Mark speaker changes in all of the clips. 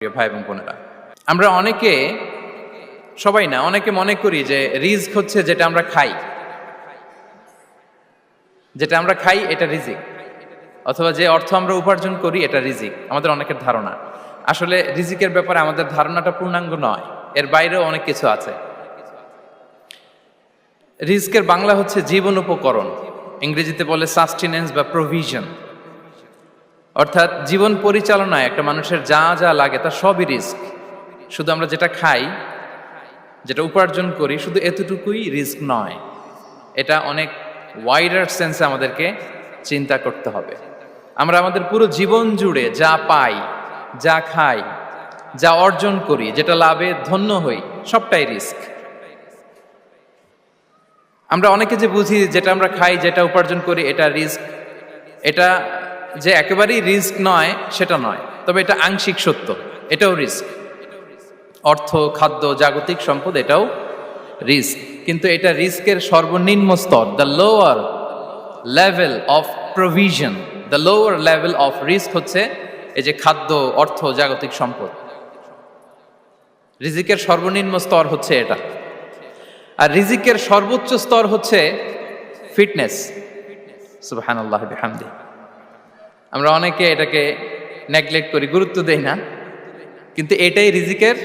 Speaker 1: প্রিয় ভাই এবং বোনেরা, আমরা অনেকে মনে করি যে রিজক হচ্ছে যেটা আমরা খাই এটা রিজিক, অথবা যে অর্থ আমরা উপার্জন করি এটা রিজিক। আমাদের অনেকের ধারণা, আসলে রিজিকের ব্যাপারে আমাদের ধারণাটা পূর্ণাঙ্গ নয়, এর বাইরেও অনেক কিছু আছে। রিজকের বাংলা হচ্ছে জীবন উপকরণ, ইংরেজিতে বলে সাস্টেনেন্স বা প্রভিশন। অর্থাৎ জীবন পরিচালনায় একটা মানুষের যা যা লাগে তা সবই রিস্ক। শুধু আমরা যেটা খাই, যেটা উপার্জন করি, শুধু এতটুকুই রিস্ক নয়, এটা অনেক ওয়াইডার সেন্সে আমাদেরকে চিন্তা করতে হবে। আমরা আমাদের পুরো জীবন জুড়ে যা পাই, যা খাই, যা অর্জন করি, যেটা লাভে ধন্য হই, সবটাই রিস্ক। আমরা অনেকে যে বুঝি যেটা আমরা খাই, যেটা উপার্জন করি এটা রিস্ক, এটা যে একেবারেই রিস্ক নয় সেটা নয়, তবে এটা আংশিক সত্য, এটাও রিস্ক। অর্থ, খাদ্য, জাগতিক সম্পদ এটাও রিস্ক, কিন্তু এটা রিস্কের সর্বনিম্ন স্তর। The lower level of provision, the lower level of risk হচ্ছে এই যে খাদ্য, অর্থ, জাগতিক সম্পদ। রিজিকের সর্বনিম্ন স্তর হচ্ছে এটা। আর রিজিকের সর্বোচ্চ স্তর হচ্ছে ফিটনেস। সুবহানাল্লাহ বিহামদি। আমরা অনেকে এটাকে নেগলেক্ট করি, গুরুত্ব দেই না, কিন্তু এটাই রিজিকের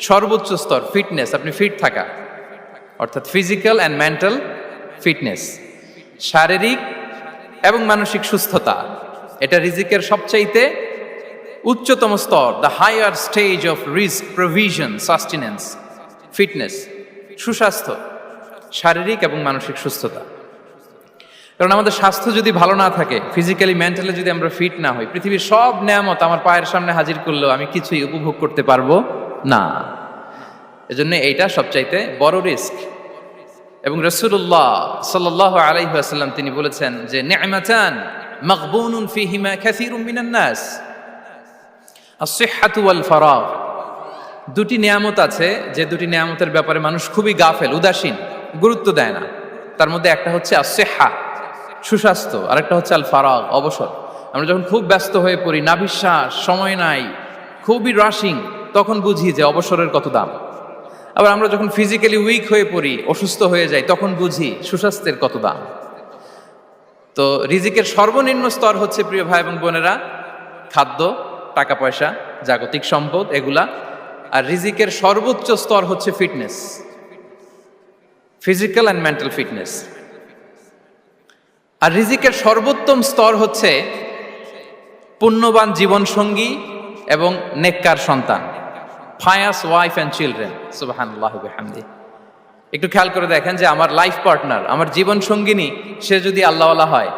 Speaker 1: সর্বোচ্চ স্তর, ফিটনেস। আপনি ফিট থাকা, অর্থাৎ ফিজিক্যাল অ্যান্ড মেন্টাল ফিটনেস, শারীরিক এবং মানসিক সুস্থতা, এটা রিজিকের সবচাইতে উচ্চতম স্তর। The higher stage of risk, provision, sustenance, fitness, সুস্বাস্থ্য, শারীরিক এবং মানসিক সুস্থতা। কারণ আমাদের স্বাস্থ্য যদি ভালো না থাকে, ফিজিক্যালি মেন্টালি যদি আমরা ফিট না হই, পৃথিবীর সব নেয়ামত আমার পায়ের সামনে হাজির করলেও আমি কিছুই উপভোগ করতে পারবো না। এজন্য এইটা সবচাইতে বড় রিস্ক। এবং রাসূলুল্লাহ সাল্লাল্লাহু আলাইহি ওয়াসাল্লাম তিনি বলেছেন যে নি'মাতান মাগবুনুন ফীহিমা কাসীরুম মিনান নাস, আস-সিহহাতু ওয়াল ফারাগ। দুটি নিয়ামত আছে যে দুটি নিয়ামতের ব্যাপারে মানুষ খুবই গাফেল, উদাসীন, গুরুত্ব দেয় না। তার মধ্যে একটা হচ্ছে আস-সিহহা, সুস্বাস্থ্য, আর একটা হচ্ছে আল ফারাগ, অবসর। আমরা যখন খুব ব্যস্ত হয়ে পড়ি, নাভিশ্বাস, সময় নাই, খুবই রাশিং, তখন বুঝি যে অবসরের কত দাম। আবার আমরা যখন ফিজিক্যালি উইক হয়ে পড়ি, অসুস্থ হয়ে যাই, তখন বুঝি সুস্বাস্থ্যের কত দাম। তো রিজিকের সর্বনিম্ন স্তর হচ্ছে, প্রিয় ভাই এবং বোনেরা, খাদ্য, টাকা পয়সা, জাগতিক সম্পদ, এগুলা। আর রিজিকের সর্বোচ্চ স্তর হচ্ছে fitness, physical and mental fitness. আর রিজিকের সর্বোত্তম স্তর হচ্ছে পুণ্যবান জীবন সঙ্গী এবং নেককার সন্তান, ফায়াস ওয়াইফ অ্যান্ড চিলড্রেন। সুবহানাল্লাহ বিহামদি। একটু খেয়াল করে দেখেন যে আমার লাইফ পার্টনার, আমার জীবন সঙ্গিনী, সে যদি আল্লাহওয়ালা হয়,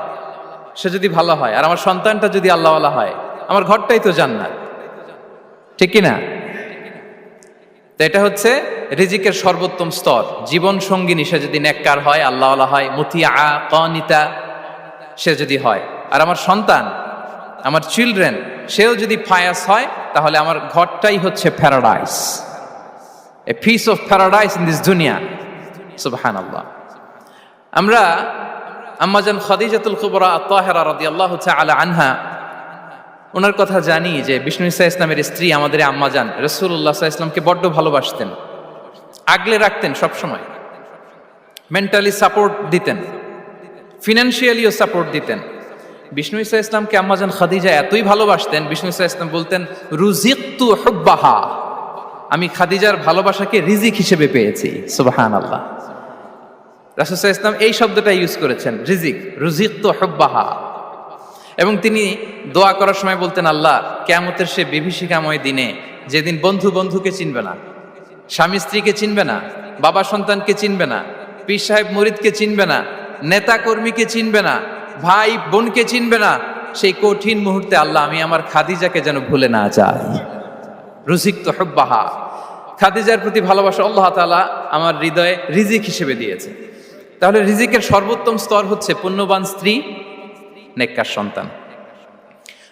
Speaker 1: সে যদি ভালো হয়, আর আমার সন্তানটা যদি আল্লাহওয়ালা হয়, আমার ঘরটাই তো জান্নাত, ঠিক কিনা? তো এটা হচ্ছে রিজিকের সর্বোত্তম স্তর। জীবন সঙ্গিনী সে যদি নেককার হয়, আল্লাহওয়ালা হয়, মুতিয়া কানিতা সে যদি হয়, আর আমার সন্তান, আমার চিলড্রেন, সেও যদি ফায়াস হয়, তাহলে আমার ঘরটাই হচ্ছে paradise, a piece of paradise in this দুনিয়া। সুবহানাল্লাহ। আমরা আম্মাজান খাদিজাতুল কুবরা আত-তাহেরা রাদিয়াল্লাহু তাআলা আনহা, ওনার কথা জানি যে বিষ্ণু ঈসা ইসলামের স্ত্রী আমাদের আম্মাজান রাসূলুল্লাহ সাল্লাল্লাহু আলাইহি ওয়াসাল্লামকে বড্ড ভালোবাসতেন, আগলে রাখতেন সবসময়, মেন্টালি সাপোর্ট দিতেন, ফিনান্সিয়ালিও সাপোর্ট দিতেন। বিষ্ণু ঈসা ইসলামকে আম্মাজান খাদিজা এতই ভালোবাসতেন, বিষ্ণু ঈসা ইসলাম বলতেন, রুজিকতু হুব্বাহা, আমি খাদিজার ভালোবাসাকে রিজিক হিসেবে পেয়েছি। সুবহানাল্লাহ। রাসূল সাল্লাল্লাহু আলাইহি ওয়াসাল্লাম এই শব্দটা ইউজ করেছেন, রিজিক, রুজিকতু হুব্বাহা। এবং তিনি দোয়া করার সময় বলতেন, আল্লাহ, কিয়ামতের সে বিভীষিকাময় দিনে, যেদিন বন্ধু বন্ধুকে চিনবে না, স্বামী স্ত্রীকে চিনবে না, বাবা সন্তানকে চিনবে না, পীর সাহেব মুরিদকে চিনবে না, নেতা কর্মীকে চিনবে না, ভাই বোনকে চিনবে না, সেই কঠিন মুহূর্তে আল্লাহ, আমি আমার খাদিজাকে যেন ভুলে না যাই। রুজিকতু হুব্বাহা, খাদিজার প্রতি ভালোবাসা আল্লাহ তাআলা আমার হৃদয়ে রিজিক হিসেবে দিয়েছে। তাহলে রিজিকের সর্বোত্তম স্তর হচ্ছে পুণ্যবান স্ত্রী, নেককার সন্তান।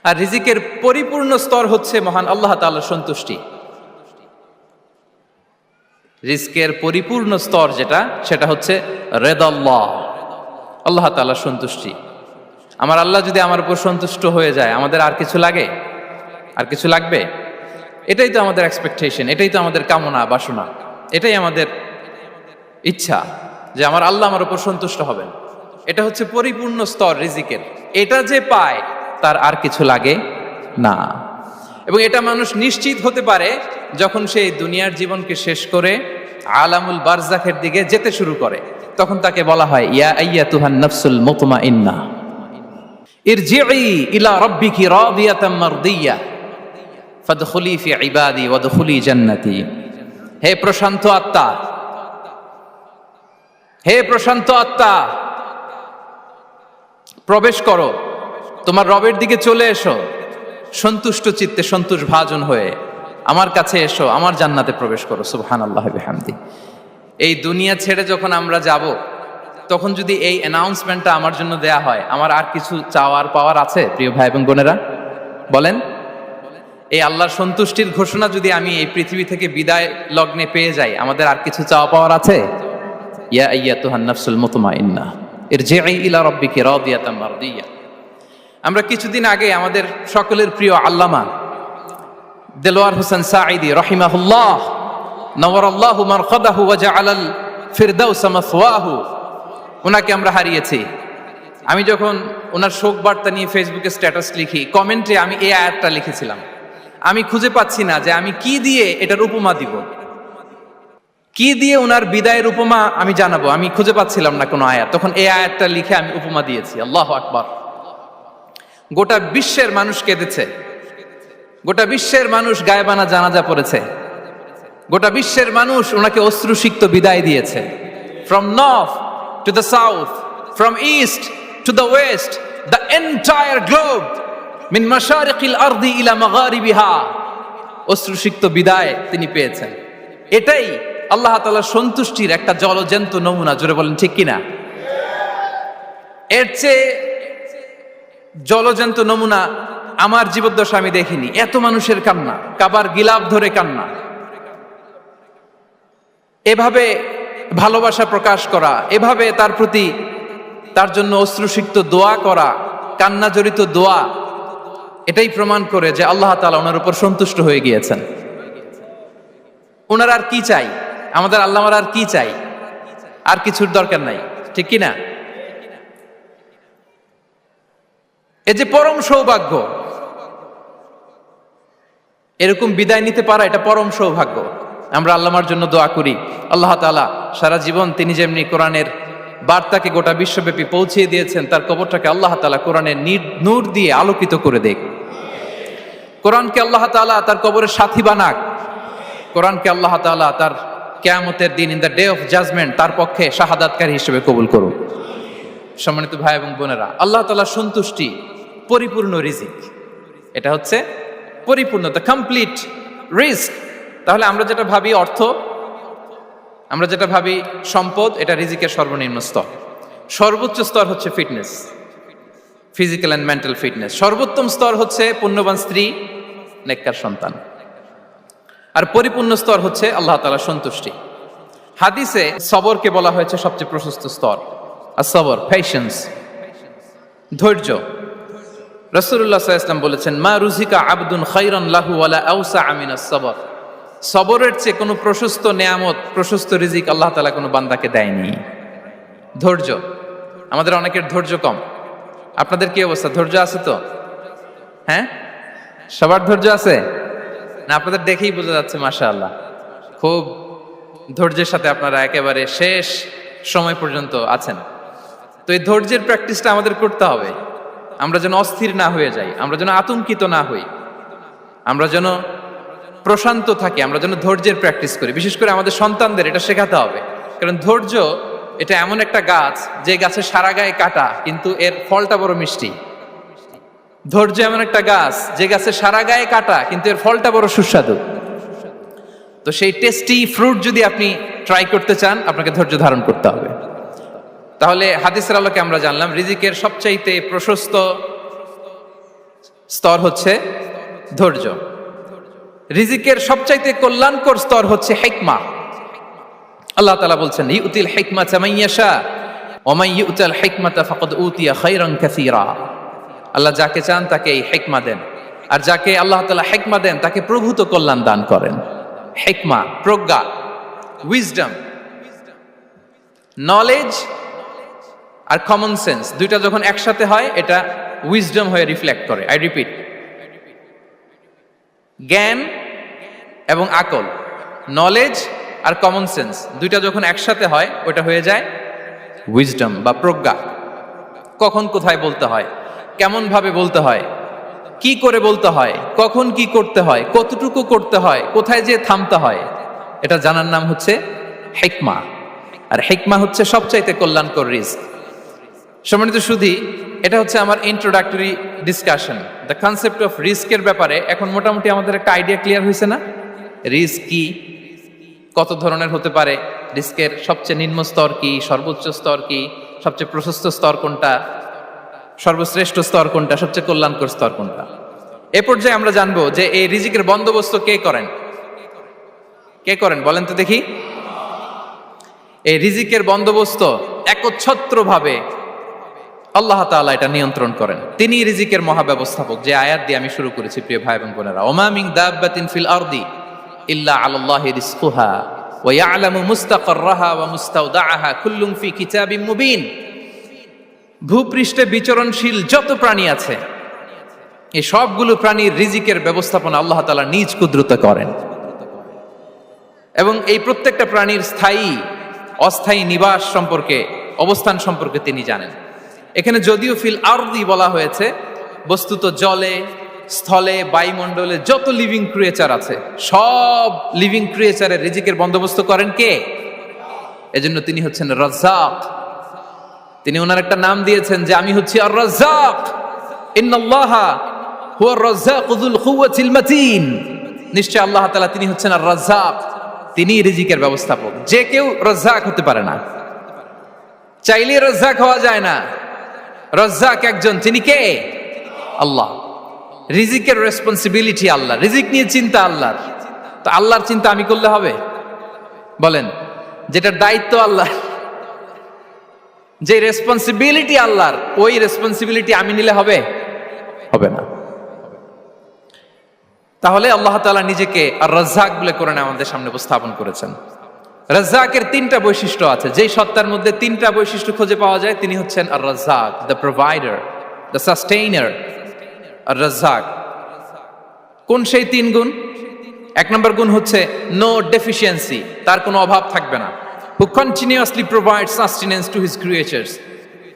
Speaker 1: আর রিজিকের পরিপূর্ণ স্তর হচ্ছে মহান আল্লাহ তাআলার সন্তুষ্টি। রিজকের পরিপূর্ণ স্তর যেটা, সেটা হচ্ছে রিদাল্লাহ, আল্লাহ তাআলার সন্তুষ্টি। আমার আল্লাহ যদি আমার উপর সন্তুষ্ট হয়ে যায়, আমাদের আর কিছু লাগে? আর কিছু লাগবে? এটাই তো আমাদের এক্সপেকটেশন, এটাই তো আমাদের কামনা বাসনা, এটাই আমাদের ইচ্ছা যে আমার আল্লাহ আমার উপর সন্তুষ্ট হবেন। এটা হচ্ছে পরিপূর্ণ স্তর রিজিকের। এটা যে পায় তার আর কিছু লাগে না। এবং এটা মানুষ নিশ্চিত হতে পারে যখন সে দুনিয়ার জীবনকে শেষ করে আলামুল বারজাখের দিকে যেতে শুরু করে। তখন তাকে বলা হয় ইয়া আইয়াতুহান নাফসুল মুতমাইন্না ইরজিই ইলা রাব্বিকি রাদিয়াতাম মারদিয়া ফাদখুলি ফি ইবাদি ওয়াদখুলি জান্নাতি। হে প্রশান্ত আত্মা, হে প্রশান্ত আত্মা, প্রবেশ করো, তোমার রবের দিকে চলে এসো, সন্তুষ্ট চিত্তে সন্তোষ ভাজন হয়ে আমার কাছে এসো, আমার জান্নাতে প্রবেশ করো। সুবহানাল্লাহ বিহামদি। এই দুনিয়া ছেড়ে যখন আমরা যাব, তখন যদি এই অ্যানাউন্সমেন্টটা আমার জন্য দেয়া হয়, আমার আর কিছু চাওয়ার পাওয়ার আছে? প্রিয় ভাই এবং বোনেরা বলেন, এই আল্লাহর সন্তুষ্টির ঘোষণা যদি আমি এই পৃথিবী থেকে বিদায় লগ্নে পেয়ে যাই, আমাদের আর কিছু চাওয়া পাওয়ার আছে? ইয়া আইয়াতুহান নাফসুল মুতমাইন্না ইরজিই ইলা রাব্বিকি রাদিয়াতাম মারদিয়া। আমরা কিছুদিন আগে আমাদের সকলের প্রিয় আল্লামা দেলোয়ার হোসেন সাঈদী রাহিমাহুল্লাহ নওয়ারাল্লাহু মারকাদাহু ওয়া জাআলাল ফিরদাউস মাসওয়াহু, ওনাকে আমরা হারিয়েছি। আমি যখন ওনার শোক বার্তা নিয়ে ফেসবুকে স্ট্যাটাস লিখি, কমেন্টে আমি এই আয়াতটা লিখেছিলাম। আমি খুঁজে পাচ্ছি না যে আমি কি দিয়ে এটার উপমা দিব, কি দিয়ে ওনার বিদায়ের উপমা আমি জানাবো। আমি খুঁজে পাচ্ছিলাম না কোনো আয়াত। তখন এই আয়াতটা লিখে আমি উপমা দিয়েছি। আল্লাহু আকবার। গোটা বিশ্বের মানুষ কেঁদেছে, গোটা বিশ্বের মানুষ গায়েবানা জানাজা পড়েছে, গোটা বিশ্বের মানুষ ওনাকে অশ্রুসিক্ত বিদায় দিয়েছে। From north to the south, from east to the west, the entire globe, মিন মাশারিকিল আরদি ইলা মাগারিবিহা, অশ্রুসিক্ত বিদায় তিনি পেয়েছেন। এটাই আল্লাহ তাআলার সন্তুষ্টির একটা জলজ্যান্ত নমুনা। জোরে বলেন ঠিক কিনা? এর চেয়ে জলজ্যান্ত নমুনা আমার জীবদ্দশা আমি দেখিনি। এত মানুষের কান্না, কাবার গিলাফ ধরে কান্না, এভাবে ভালোবাসা প্রকাশ করা, এভাবে তার প্রতি তার জন্য অশ্রুসিক্ত দোয়া করা, কান্না জড়িত দোয়া, এটাই প্রমাণ করে যে আল্লাহ তাআলা ওনার উপর সন্তুষ্ট হয়ে গিয়েছেন। ওনার আর কি চাই? আমাদের আল্লাহ আর কি চাই? আর কিছুর দরকার নাই, ঠিক কিনা? এ যে পরম সৌভাগ্য, এরকম বিদায় নিতে পারা এটা পরম সৌভাগ্য। আমরা আল্লাহর জন্য দোয়া করি, আল্লাহ তাআলা সারা জীবন তিনি যেমনি কোরআনের বার্তাকে গোটা বিশ্বব্যাপী পৌঁছিয়ে দিয়েছেন, তার কবরটাকে আল্লাহ তাআলা কোরআনের নূর দিয়ে আলোকিত করে দেখ। কোরআনকে আল্লাহ তাআলা তার কবরের সাথী বানাক। কোরআনকে আল্লাহ তাআলা তার কিয়ামতের দিন, in the day of judgement, তার পক্ষে শাহাদাতকারী হিসেবে কবুল করুন। সম্মানিত ভাই এবং বোনেরা, আল্লাহ তাআলার সন্তুষ্টি পরিপূর্ণ রিজিক। এটা হচ্ছে পরিপূর্ণ, দ্য কমপ্লিট রিস্ক। তাহলে আমরা যেটা ভাবি অর্থ, আমরা যেটা ভাবি সম্পদ, এটা রিজিকের সর্বনিম্ন স্তর। সর্বোচ্চ স্তর হচ্ছে fitness, physical and mental fitness. সর্বোত্তম স্তর হচ্ছে পুণ্যবান স্ত্রী, নেককার সন্তান। আর পরিপূর্ণ স্তর হচ্ছে আল্লাহ তাআলার সন্তুষ্টি। হাদিসে সবরকে বলা হয়েছে সবচেয়ে প্রশস্ত স্তর। আর সবর, পেশেন্স, ধৈর্য। রাসূলুল্লাহ সাল্লাল্লাহু আলাইহি ওয়াসাল্লাম বলেছেন, মা রুজিকা আবদুন খায়রান লাহু ওয়ালা আওসা মিনাস সবর। সবরের চেয়ে কোনো প্রশস্ত নেয়ামত, প্রশস্ত রিজিক আল্লাহ তাআলা কোনো বান্দাকে দেয়নি। ধৈর্য। আমাদের অনেকের ধৈর্য কম। আপনাদের কি অবস্থা? ধৈর্য আছে তো? হ্যাঁ, সবার ধৈর্য আছে না? আপনাদের দেখেই বোঝা যাচ্ছে মাশাআল্লাহ, খুব ধৈর্যের সাথে আপনারা একেবারে শেষ সময় পর্যন্ত আছেন। তো এই ধৈর্যের প্র্যাকটিসটা আমাদের করতে হবে। আমরা যেন অস্থির না হয়ে যাই, আমরা যেন আতঙ্কিত না হই, আমরা যেন প্রশান্ত থাকি, আমরা যেন ধৈর্যের প্র্যাকটিস করি। বিশেষ করে আমাদের সন্তানদের এটা শেখাতে হবে। কারণ ধৈর্য এটা এমন একটা গাছ, যে গাছের সারা গায়ে কাটা কিন্তু এর ফলটা বড় মিষ্টি। ধৈর্য এমন একটা গাছ, যে গাছের সারা গায়ে কাটা কিন্তু এর ফলটা বড় সুস্বাদু। তো সেই টেস্টি ফ্রুট যদি আপনি ট্রাই করতে চান, আপনাকে ধৈর্য ধারণ করতে হবে। তাহলে হাদিসের আলোকে আমরা জানলাম রিজিকের সবচাইতে প্রশস্ত স্তর হচ্ছে ধৈর্য। রিজিকের সবচাইতে কল্যাণকর স্তর হচ্ছে হিকমা। আল্লাহ তাআলা বলছেন, ইউতিল হিকমাতা মান ইয়াশা ওয়া মান ইউতাল হিকমাতা ফাকাদ উতিয়া খায়রান কাসীরা। আল্লাহ যাকে চান তাকে এই হিকমা দেন। আর যাকে আল্লাহ তাআলা হিকমা দেন তাকে প্রভূত কল্যাণ দান করেন। হিকমা, প্রজ্ঞা, উইজডম, নলেজ আর কমন সেন্স দুইটা যখন একসাথে হয় এটা উইজডম হয়ে রিফ্লেক্ট করে। আই রিপিট, জ্ঞান এবং আকল, নলেজ আর কমন সেন্স দুইটা যখন একসাথে হয় ওটা হয়ে যায় উইজডম বা প্রজ্ঞা। কখন কোথায় বলতে হয়, কেমন ভাবে বলতে হয়, কি করে বলতে হয়, কখন কি করতে হয়, কতটুকু করতে হয়, কোথায় যে থামতে হয়, এটা জানার নাম হচ্ছে হিকমা। আর হিকমা হচ্ছে সবচাইতে কল্যাণকর রিস্ক। সম্মানিত সুধী, এটা হচ্ছে আমার introductory discussion. The concept of রিস্কের ব্যাপারে এখন মোটামুটি আমাদের একটা আইডিয়া ক্লিয়ার হয়েছে না? রিস্ক কি, কত ধরনের হতে পারে, রিস্কের সবচেয়ে নিম্ন স্তর কি, সর্বোচ্চ স্তর কি, সবচেয়ে প্রশস্ত স্তর কোনটা, সর্বশ্রেষ্ঠ স্তর কোনটা, সবচেয়ে কল্যাণকর স্তর কোনটা। এ পর্যায়ে আমরা জানবো যে এই রিজিকের বন্দোবস্ত কে করেন। কে করেন বলেন তো দেখি? এই রিজিকের বন্দোবস্ত একচ্ছত্রভাবে আল্লাহ তাআলা এটা নিয়ন্ত্রণ করেন। তিনি রিজিকের মহাব্যবস্থাপক। যে আয়াত দিয়ে আমি শুরু করেছি প্রিয় ভাই এবং বোনেরা, ওমা মিন দাব্বাতিন ফিল আরদি ইল্লা আলাল্লাহি রিজকুহা ওয়া ইয়ালামু মুস্তাকাররাহা ওয়া মুস্তাওদাআহা কুল্লুম ফি কিতাবিম মুবিন। ভূপৃষ্ঠে বিচরণশীল যত প্রাণী আছে এই সবগুলো প্রাণীর রিজিকের ব্যবস্থাপনা আল্লাহ তাআলা নিজ কুদরতে করেন এবং এই প্রত্যেকটা প্রাণীর স্থায়ী অস্থায়ী নিবাস সম্পর্কে, অবস্থান সম্পর্কে তিনি জানেন। এখানে যদিও ফিল আরদি বলা হয়েছে, বস্তুত জলে, স্থলে, বায়ুমণ্ডলে যত লিভিং ক্রিয়েচার আছে সব লিভিং ক্রিয়েচারের রিজিকের বন্দোবস্ত করেন কে? এজন্য তিনি হচ্ছেন রাজ্জাক। তিনি ওনার একটা নাম দিয়েছেন যে আমি হচ্ছি আর রাজ্জাক, ইন্নাল্লাহা হুয়ার রাজ্জাকু যুল কুওয়াতিল মাতিন। নিশ্চয় আল্লাহ তাআলা তিনি হচ্ছেন আর রাজ্জাক, তিনি রিজিকের ব্যবস্থাপক। যে কেউ রাজ্জাক হতে পারে না, চাইলে রাজ্জাক হওয়া যায় না। রাজ্জাক একজন, তিনি কে? আল্লাহ। রিজিকের রেসপন্সিবিলিটি আল্লাহ, রিজিক নিয়ে চিন্তা আল্লাহর। তো আল্লাহর চিন্তা আমি করলে হবে? বলেন, যেটার দায়িত্ব আল্লাহ, যে রেসপন্সিবিলিটি আল্লাহর, ওই রেসপন্সিবিলিটি আমি নিলে হবে? হবে না। তাহলে আল্লাহ তাআলা নিজেকে আর রাজ্জাক বলে কোরআনে আমাদের সামনে উপস্থাপন করেছেন। রাজ্জাকের তিনটা বৈশিষ্ট্য আছে। যেই সত্তার মধ্যে তিনটা বৈশিষ্ট্য খুঁজে পাওয়া যায় তিনি হচ্ছেন আর রাজ্জাক, দ্য প্রোভাইডার, দ্য সাস্টেইনার। আর রাজ্জাক কোন সেই তিন গুণ? এক নম্বর গুণ হচ্ছে নো ডেফিসিয়েন্সি, তার কোনো অভাব থাকবে না। হু continuously provide sustenance to his creatures,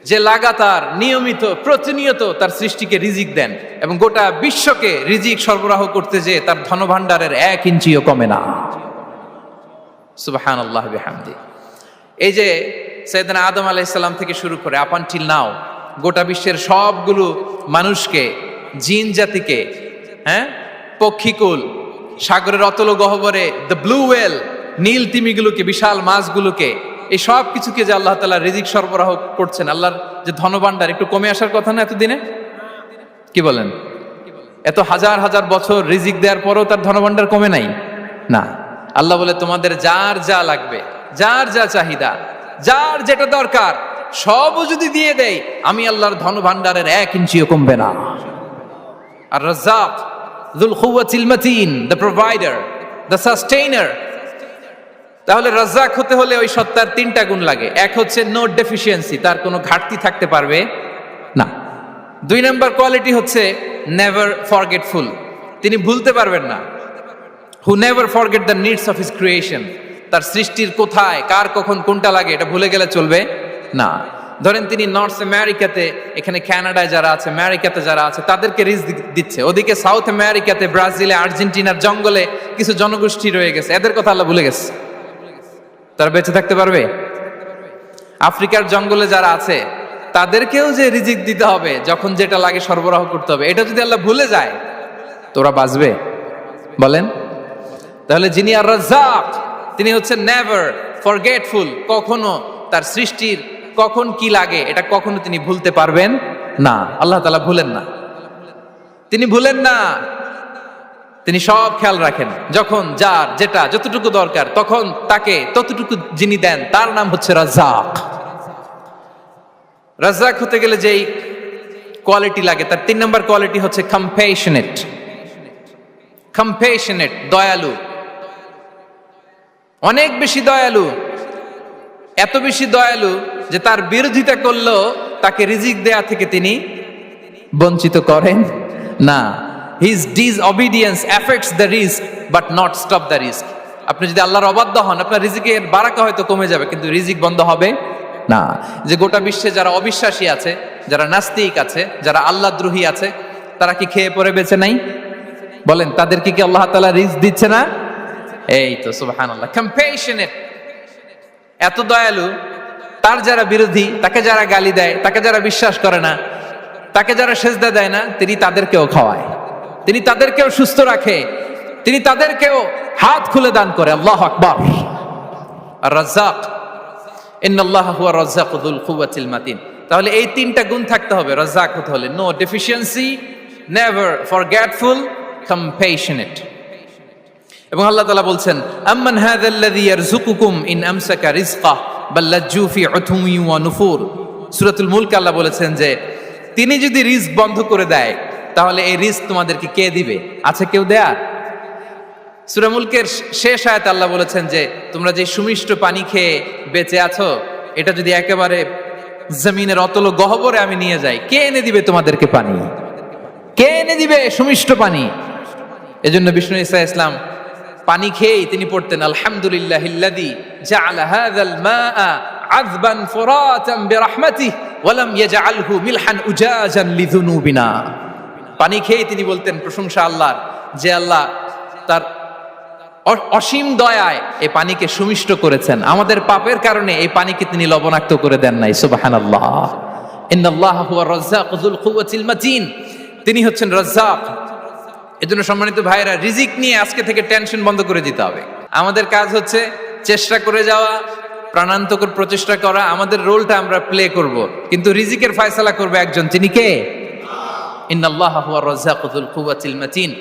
Speaker 1: যে লাগাতার নিয়মিত প্রতিনিয়ত তার সৃষ্টিকে রিজিক দেন এবং গোটা বিশ্বকে রিজিক সরবরাহ করতে যে তার ধনভাণ্ডারের 1 ইঞ্চিও কমে না। সুবহানাল্লাহ বিহামদি। এই যে সাইয়েদনা আদম আলাইহিস সালাম থেকে শুরু করে আপ আনটিল নাও গোটা বিশ্বের সবগুলো মানুষকে, জিন জাতিকে, পক্ষীকুল, সাগরের অতল গহ্বরে দ্য ব্লু ওয়েল, নীল তিমিগুলোকে, বিশাল মাছগুলোকে, এই সব কিছুকে যে আল্লাহ তাআলা রিজিক সরবরাহ করছেন, আল্লাহর যে ধনভাণ্ডার একটু কমে আসার কথা না এতদিনে? কি বলেন? এত হাজার হাজার বছর রিজিক দেওয়ার পরও তার ধনভাণ্ডার কমে নাই না। আল্লাহ বলে তোমাদের যার যা লাগবে, যার যা চাহিদা, যার যেটা দরকার সবও যদি দিয়ে দেয় আমি আল্লাহর ধনভাণ্ডারের 1 ইঞ্চিও কমবে না। আর Razzak যুল কুওয়াতিল মাতিন, the provider, the sustainer. তাহলে রাজ্জাক হতে হলে ওই সত্তার তিনটা গুণ লাগে। এক হচ্ছে নো ডেফিসিয়েন্সি, তার কোনো ঘাটতি থাকতে পারবে না। 2 নম্বর কোয়ালিটি হচ্ছে নেভার ফরগেটফুল, তিনি ভুলতে পারবেন না। Who never forget the needs of his creation, তার সৃষ্টির কোথায়, কার, কখন, কোনটা লাগে এটা ভুলে গেলে চলবে না। ধরেন তিনি নর্থ আমেরিকাতে, এখানে কানাডায় যারা আছে, আমেরিকাতে যারা আছে তাদেরকে রিজিক দিচ্ছে, ওদিকে সাউথ আমেরিকাতে, ব্রাজিলে, আর্জেন্টিনার জঙ্গলে কিছু জনগোষ্ঠী রয়ে গেছে, এদের কথা আল্লাহ ভুলে গেছে। তারা বেঁচে থাকতে পারবে? আফ্রিকার জঙ্গলে যারা আছে তাদেরকেও যে রিজিক দিতে হবে, যখন যেটা লাগে সরবরাহ করতে হবে, এটা যদি আল্লাহ ভুলে যায় তোরা বাঁচবে? বলেন। তাহলে যিনি আর রাজ্জাক তিনি হচ্ছেন নেভার ফরগেটফুল, কখনো তার সৃষ্টির কখন কি লাগে এটা কখনো তিনি ভুলতে পারবেন না। আল্লাহ তাআলা ভুলেন না, তিনি ভুলেন না, তিনি সব খেয়াল রাখেন। যখন যার যেটা যতটুকু দরকার তখন তাকে ততটুকু যিনি দেন তার নাম হচ্ছে রাজ্জাক। রাজ্জাক হতে গেলে যেই কোয়ালিটি লাগে তার 3 নম্বর কোয়ালিটি হচ্ছে কম্প্যাশনেট। কম্প্যাশনেট, দয়ালু, অনেক বেশি দয়ালু। এত বেশি দয়ালু যে তার বিরোধিতা করলেও তাকে রিজিক দেয়া থেকে তিনি বঞ্চিত করেন না। His disobedience effects the risk but not stop the risk. আপনি যদি আল্লাহর অবাধ্য হন, আপনার রিজিকের বারাকা হয়তো কমে যাবে, কিন্তু রিজিক বন্ধ হবে না। যে গোটা বিশ্বে যারা অবিশ্বাসী আছে, যারা নাস্তিক আছে, যারা আল্লাহদ্রোহী আছে, তারা কি খেয়ে পরে বেঁচে নাই? বলেন, তাদেরকে কি আল্লাহ তাআলা রিস্ক দিচ্ছে না? এই তো সুবহানাল্লাহ। কম্প্যাশনেট, এত দয়ালু, তার যারা বিরোধী, তাকে যারা গালি দেয়, তাকে যারা বিশ্বাস করে না, তাকে যারা সেজদা দেয় না, তিনি তাদেরকেও খাওয়ায়, তিনি তাদেরকেও সুস্থ রাখে, তিনি তাদেরকেও হাত খুলে দান করে। আল্লাহু আকবার। আর রাজ্জাক, ইন্নাল্লাহা হুয়া রাজ্জাকু যুল কুওয়াতিল মাতিন। তাহলে এই তিনটা গুণ থাকতে হবে রাজ্জাক হতে হলে: no deficiency, never forgetful, compassionate. এবং আল্লাহ তাআলা বলছেন, আম্মান হাযাল্লাযী ইয়ারযুকুকুম ইন আমসাকা রিজকা বাল লাজ্জু ফি উতুমি ওয়া নুফুর। সূরাতুল মুলক আল্লাহ বলেছেন যে তিনি যদি রিজক বন্ধ করে দেয়, তাহলে এই রিজক তোমাদেরকে কে দিবে? আছে কেউ দেয়া? সূরা মুলকের শেষ আয়াতে আল্লাহ বলেছেন যে তোমরা যে সুমিষ্ট পানি খেয়ে বেঁচে আছো, এটা যদি একেবারে জমিনের অতল গহ্বরে আমি নিয়ে যাই, কে এনে দিবে তোমাদেরকে পানি? কে এনে দিবে সুমিষ্ট পানি? এজন্য বিষ্ণু ঈসা ইসলাম পানি খেয়েই তিনি পড়তেন, আলহামদুলিল্লাহিল্লাযী জাআলা হাযাল মাআ আযবান ফুরাতান বিরাহমাতিহি ওয়া লাম ইয়াজআলহু মিলহান উজাজান লিযুনুবিনা। পানি খেয়েই তিনি বলতেন প্রশংসা আল্লাহর, যে আল্লাহ তার অসীম দয়ায় এই পানিকে সুমিষ্ট করেছেন, আমাদের পাপের কারণে এই পানিকে তিনি লবণাক্ত করে দেন নাই। সুবহানাল্লাহ। ইন্নাল্লাহা হুয়া রাজ্জাকু যুল কুওয়াতিল মাতিন। তিনি হচ্ছেন রাজ্জাক। এজন্য সম্মানিত ভাইরা, রিজিক নিয়ে আজকে থেকে টেনশন বন্ধ করে দিতে হবে। আমাদের কাজ হচ্ছে চেষ্টা করে যাওয়া, প্রাণান্তকর প্রচেষ্টা করা, আমাদের রোলটা আমরা প্লে করব, কিন্তু রিজিকের ফয়সালা করবে একজন, তিনি কে? ইন্নাল্লাহা হুয়া রাজ্জাকু যুল কুওয়াতিল মাতিন।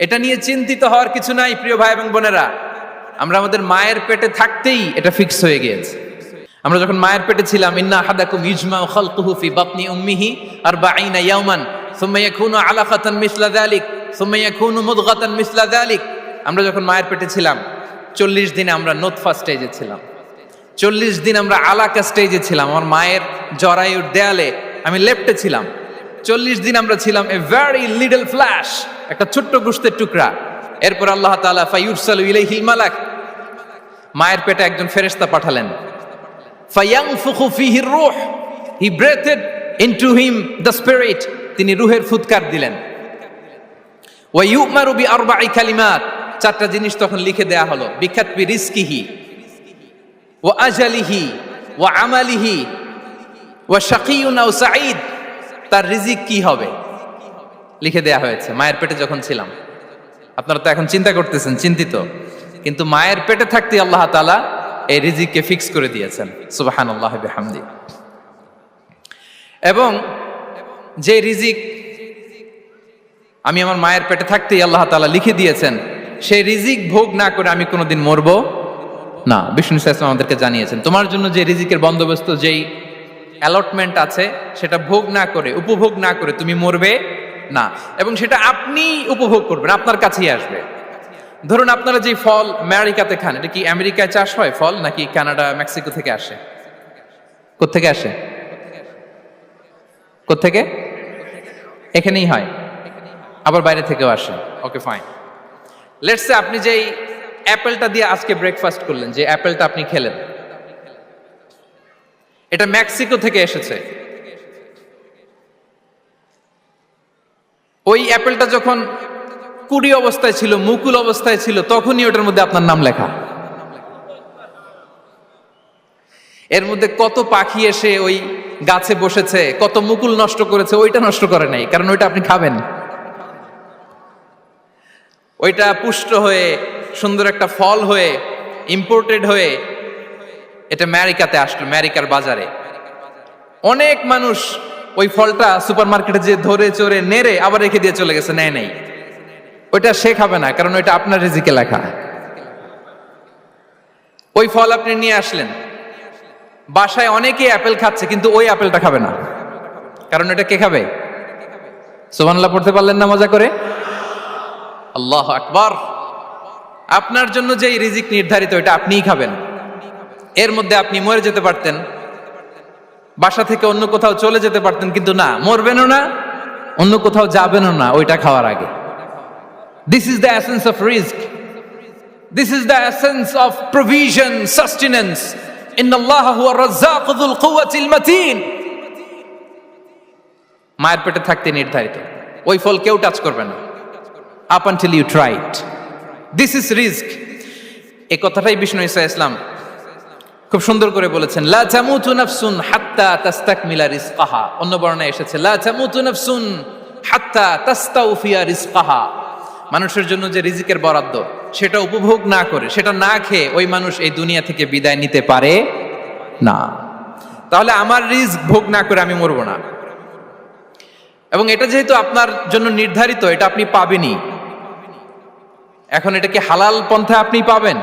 Speaker 1: এটা নিয়ে চিন্তিত হওয়ার কিছু নাই প্রিয় ভাই এবং বোনেরা। আমরা আমাদের মায়ের পেটে থাকতেই এটা ফিক্স হয়ে গিয়েছে। আমরা যখন মায়ের পেটে ছিলাম, ইন্না আহাদাকুম ইজমাউ খালকুহু ফি বাতনি উম্মিহি 40 ইয়াওমান সুম্মা ইয়াকুনু আলাকাতান মিসলা যালিক সুম্মা ইয়াকুনু মুদগাতান মিসলা যালিক। আমরা যখন মায়ের পেটে ছিলাম 40 দিন আমরা নুতফা স্টেজে ছিলাম, 40 দিন আমরা আলাকা স্টেজে ছিলাম। আমার মায়ের জরায়ুর দেয়ালে আমি লেপ্টে ছিলাম। 40 দিন আমরা ছিলাম এ ভেরি লিটল ফ্ল্যাশ, একটা ছোট্ট গোশতের টুকরা। এরপর আল্লাহ তাআলা ফায়ুরসালু ইলাইহিল মালাক, মায়ের পেটে একজন ফেরেশতা পাঠালেন। ফায়ানফুখু ফিহির রূহ, he breathed into him the spirit, তিনি রূহের ফুৎকার দিলেন। ওয়া ইউমারু বিআরবা'i কালিমাত, 4টা জিনিস তখন লিখে দেয়া হলো। বিকাতবি রিজকিহি ওয়া আজালিহি ওয়া আমালিহি ওয়া শাকিয়ুন আও সাঈদ, তার রিজিক কি হবে লিখে দেয়া হয়েছে মায়ের পেটে যখন ছিলাম। আপনারা তো এখন চিন্তা করতেছেন, চিন্তিত, কিন্তু মায়ের পেটে থাকতে আল্লাহ তাআলা এই রিজিককে ফিক্স করে দিয়েছেন। সুবহানাল্লাহি বিহামদি। এবং যে রিজিক আমি আমার মায়ের পেটে থাকতেই আল্লাহ তাআলা লিখে দিয়েছেন, সেই রিজিক ভোগ না করে আমি কোনোদিন মরবো না। বিষ্ণু ইসলাম আমাদেরকে জানিয়েছেন, তোমার জন্য যে রিজিকের বন্দোবস্ত, যেই অ্যালটমেন্ট আছে, সেটা ভোগ না করে, উপভোগ না করে তুমি মরবে না। এবং সেটা আপনি উপভোগ করবেন, আপনার কাছেই আসবে। ধরুন আপনারা যে ফল আমেরিকাতে খান, এটা কি আমেরিকায় চাষ হয় ফল, নাকি কানাডা মেক্সিকো থেকে আসে? কোত্থেকে আসে? কোত্থেকে? এখানেই হয়, আবার বাইরে থেকেও আসে। Okay fine. লেটস সে আপনি যেই অ্যাপেলটা দিয়ে আজকে ব্রেকফাস্ট করলেন, যে অ্যাপেলটা আপনি খেলেন, এটা মেক্সিকো থেকে এসেছে। ওই অ্যাপেলটা যখন কুড়ি অবস্থায় ছিল, মুকুল অবস্থায় ছিল, তখনই ওটার মধ্যে আপনার নাম লেখা। এর মধ্যে কত পাখি এসে ওই গাছে বসেছে, কত মুকুল নষ্ট করেছে, ওইটা নষ্ট করে নাই, কারণ ওইটা আপনি খাবেন। ওইটা পুষ্ট হয়ে সুন্দর একটা ফল হয়ে ইম্পোর্টেড হয়ে এটা আমেরিকাতে আসলো, আমেরিকার বাজারে। অনেক মানুষ ওই ফলটা সুপার মার্কেটে যে ধরে চড়ে নেড়ে আবার রেখে দিয়ে চলে গেছে, নেয় নাই। ওইটা সে খাবে না, কারণ ওইটা আপনার রিজিকে লেখা। ওই ফল আপনি নিয়ে আসলেন, বাসায় অনেকেই অ্যাপেল খাচ্ছে, কিন্তু ওই অ্যাপেলটা খাবে না, কারণ এটা কে খাবে? সুবহানাল্লাহ পড়তে পারলেন না মজা করে? আল্লাহু আকবার। আপনার জন্য যে রিজিক নির্ধারিত এটা আপনিই খাবেন। এর মধ্যে আপনি মরে যেতে পারতেন, বাসা থেকে অন্য কোথাও চলে যেতে পারতেন, কিন্তু না, মরবেনও না, অন্য কোথাও যাবেনও না ওইটা খাওয়ার আগে। This is the essence of risk, this is the essence of provision, sustenance. ইন্নাল্লাহা হুয়া রাজ্জাকু যুল কুওয়াতিল মাতিন। মায়ের পেটে থাকতে নির্ধারিত, ওই ফল কেউ টাচ করবে না up until you try it. This is risk. এই কথাটাই বিষ্ণু ঈসা ইসলাম খুব সুন্দর করে বলেছেন, লা তামুতু নাফসুন হাত্তা তাস্তাকমিলা রিজকাহা। অন্য বর্ণনায় এসেছে লা তামুতু নাফসুন হাত্তা তাস্তাউফিয়া রিজকাহা। মানুষের জন্য যে রিজিকের বরাদ্দ সেটা উপভোগ না করে, সেটা না খেয়ে ওই মানুষ এই দুনিয়া থেকে বিদায় নিতে পারে না। তাহলে আমার রিস্ক ভোগ না করে আমি মরবো না। এবং এটা যেহেতু আপনার জন্য নির্ধারিত, এটা আপনি পাবেনই। এখন এটা কি হালাল পন্থায় আপনি পাবেন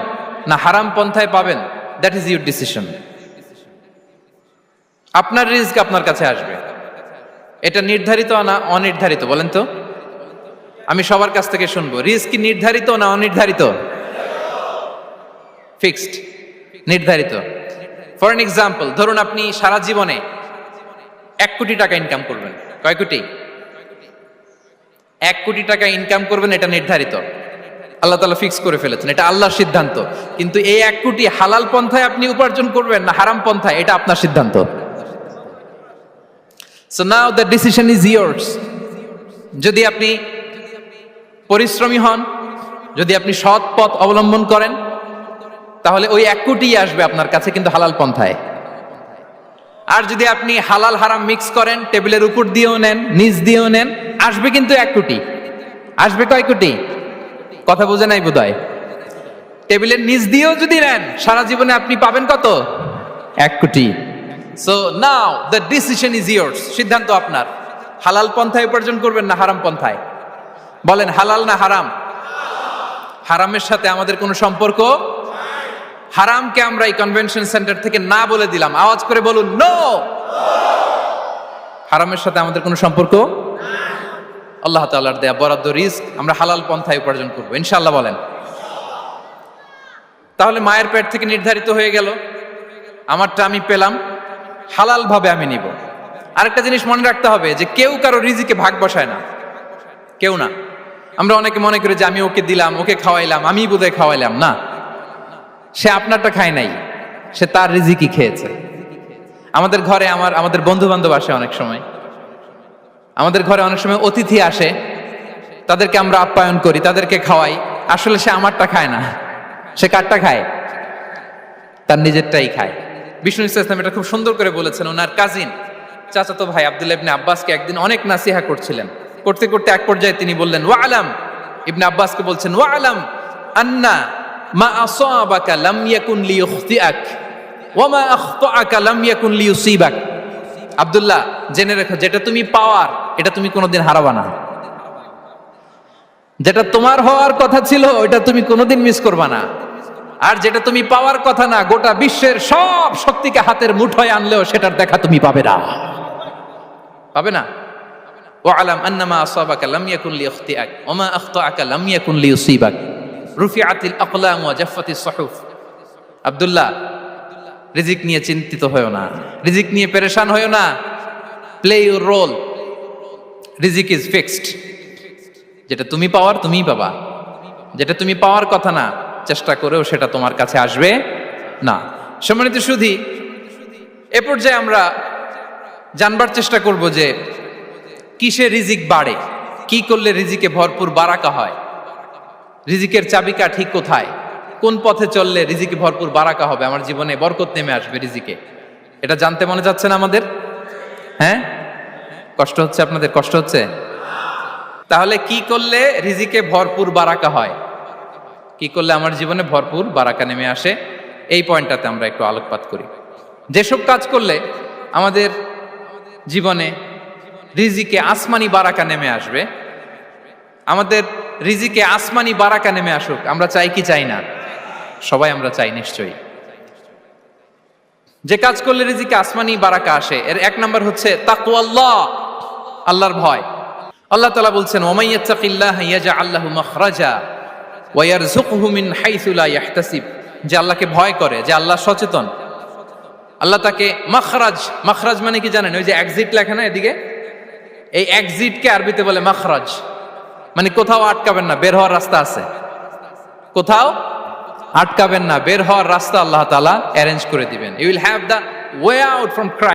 Speaker 1: না হারাম পন্থায় পাবেন, দ্যাট ইজ ইউর ডিসিশন। আপনার রিস্ক আপনার কাছে আসবে। এটা নির্ধারিত না অনির্ধারিত বলেন তো? আমি সবার কাছ থেকে শুনবো, রিস্ক কি নির্ধারিত না অনির্ধারিত? ফিক্সড, নির্ধারিত। ফর এন এক্সাম্পল, ধরুন আপনি সারা জীবনে 1 কোটি টাকা ইনকাম করবেন। কয় কোটি? 1 কোটি টাকা ইনকাম করবেন, এটা নির্ধারিত, আল্লাহ তাআলা ফিক্স করে ফেলেছেন, এটা আল্লাহর সিদ্ধান্ত। কিন্তু এই 1 কোটি হালাল পন্থায় আপনি উপার্জন করবেন না হারাম পন্থায়, এটা আপনার সিদ্ধান্ত। So now the decision is years. যদি আপনি পরিশ্রমী হন, যদি আপনি সৎ পথ অবলম্বন করেন, তাহলে ওই 1 কোটি আসবে আপনার কাছে, কিন্তু হালাল পন্থায়। আর যদি আপনি হালাল হারাম মিক্স করেন, টেবিলের উপর দিয়েও নেন, নিচ দিয়েও নেন, আসবে কিন্তু 1 কোটি। আসবে কয় কোটি? কথা বোঝে নাই বোধহয়। টেবিলের নিচ দিয়েও যদি নেন, সারা জীবনে আপনি পাবেন কত? 1 কোটি। So now the decision is years. সিদ্ধান্ত আপনার। হালাল পন্থায় উপার্জন করবেন না হারাম পন্থায়? বলেন হালাল না হারাম? হারামের সাথে আমাদের কোনো সম্পর্ক? হারামকে আমরা এই কনভেনশন সেন্টার থেকে না বলে দিলাম, আওয়াজ করে বলুন নো। হারামের সাথে আমাদের কোনো সম্পর্ক? আল্লাহ তাআলার দেয়া বরাদ্দ রিস্ক আমরা হালাল পন্থায় উপার্জন করবো ইনশাআল্লাহ। বলেন। তাহলে মায়ের পেট থেকে নির্ধারিত হয়ে গেল, আমারটা আমি পেলাম, হালাল ভাবে আমি নিব। আরেকটা জিনিস মনে রাখতে হবে যে কেউ কারো রিজিকে ভাগ বসায় না, কেউ না। আমরা অনেকে মনে করি যে আমি ওকে দিলাম, ওকে খাওয়াইলাম, আমি বোধহয় খাওয়াইলাম। না, সে আপনারটা খায় নাই, সে তার রিজিকই খেয়েছে। আমাদের ঘরে আমাদের বন্ধু বান্ধব আসে অনেক সময়, আমাদের ঘরে অনেক সময় অতিথি আসে, তাদেরকে আমরা আপ্যায়ন করি, তাদেরকে খাওয়াই। আসলে সে আমারটা খায় না, সে কারটা খায়? তার নিজেরটাই খায়। বিষ্ণু ইসলাম এটা খুব সুন্দর করে বলেছেন। ওনার কাজিন চাচাতো ভাই আব্দুল্লাহ ইবনে আব্বাসকে একদিন অনেক নাসিহা করছিলেন। করতে করতে এক পর্যায়ে তিনি বললেন, ওয়া আলাম, ইবনে আব্বাসকে বলছেন, ওয়া আলাম আন্না মা আসাবাকা লাম ইয়াকুন লিইখতিআক ওয়া মা আখতাআকা লাম ইয়াকুন লিইউসিবাক। আব্দুল্লাহ, জেনে রেখো, যেটা তুমি পাওয়ার এটা তুমি কোনোদিন হারাবা না। যেটা তোমার হওয়ার কথা ছিল ওইটা তুমি কোনোদিন মিস করবা না। আর যেটা তুমি পাওয়ার কথা না, গোটা বিশ্বের সব শক্তিকে হাতের মুঠোয় আনলেও সেটার দেখা তুমি পাবে না, পাবে না। ওয়া আলাম আন্নামা আসাবাকা লাম ইয়াকুন লিইখতিআক ওয়া মা আখতাআকা লাম ইয়াকুন লিইউসিবাক রুফিআতিল আকলাম ওয়া জাফফাতিস সুহুফ। আব্দুল্লাহ, রিজিক নিয়ে চিন্তিত হয়ো না, রিজিক নিয়ে পেরেশান হয়ো না। প্লে ইউর রোল, রিজিক ইজ ফিক্সড। যেটা তুমি পাওয়ার তুমিই পাবা, যেটা তুমি পাওয়ার কথা না, চেষ্টা করেও সেটা তোমার কাছে আসবে না। সম্মানিত সুধী, এ পর্যায়ে আমরা জানবার চেষ্টা করব যে কিসে রিজিক বাড়ে, কি করলে রিজিকে ভরপুর বারাকা হয়, রিজিকের চাবিকা ঠিক কোথায়, কোন পথে চললে রিজিকে ভরপুর বারাকা হবে, আমার জীবনে বরকত নেমে আসবে রিজিকে। এটা জানতে মনে যাচ্ছে না আমাদের? হ্যাঁ, কষ্ট হচ্ছে আপনাদের? কষ্ট হচ্ছে? তাহলে কি করলে রিজিকে ভরপুর বারাকা হয়, কি করলে আমার জীবনে ভরপুর বারাকা নেমে আসে, এই পয়েন্টটাতে আমরা একটু আলোকপাত করি। যেসব কাজ করলে আমাদের জীবনে রিজিকে আসমানি বারাকা নেমে আসবে, আমাদের রিজিকে আসমানি বারাকা নেমে আসুক, আমরা চাই কি চাই না? সবাই আমরা চাই নিশ্চয়ই। যে কাজ করলে রিজিকে আসমানি বারাকা আসে, এর 1 নাম্বার হচ্ছে তাকওয়াল্লাহ, আল্লাহর ভয়। আল্লাহ তাআলা বলছেন ওয়া মাইয়াত্তাকিল্লাহা ইয়াজআল লাহু মাখরাজা ওয়া ইয়ারযুকহু মিন হাইসু লা ইয়াহতাসিব, যে আল্লাহকে ভয় করে, যে আল্লাহ সচেতন, আল্লাহ তাকে মাখরাজ, মাখরাজ মানে কি জানেন? ওই যে এক্সিট লেখা না এদিকে, এই এক্সিটকে আরবিতে বলে মাখরাজ, মানে কোথাও আটকাবেন না, বের হওয়ার রাস্তা আছে, কোথাও আটকাবেন না, বের হওয়ার রাস্তা আল্লাহ তাআলা অ্যারেঞ্জ করে দিবেন। You will have the way out from crime.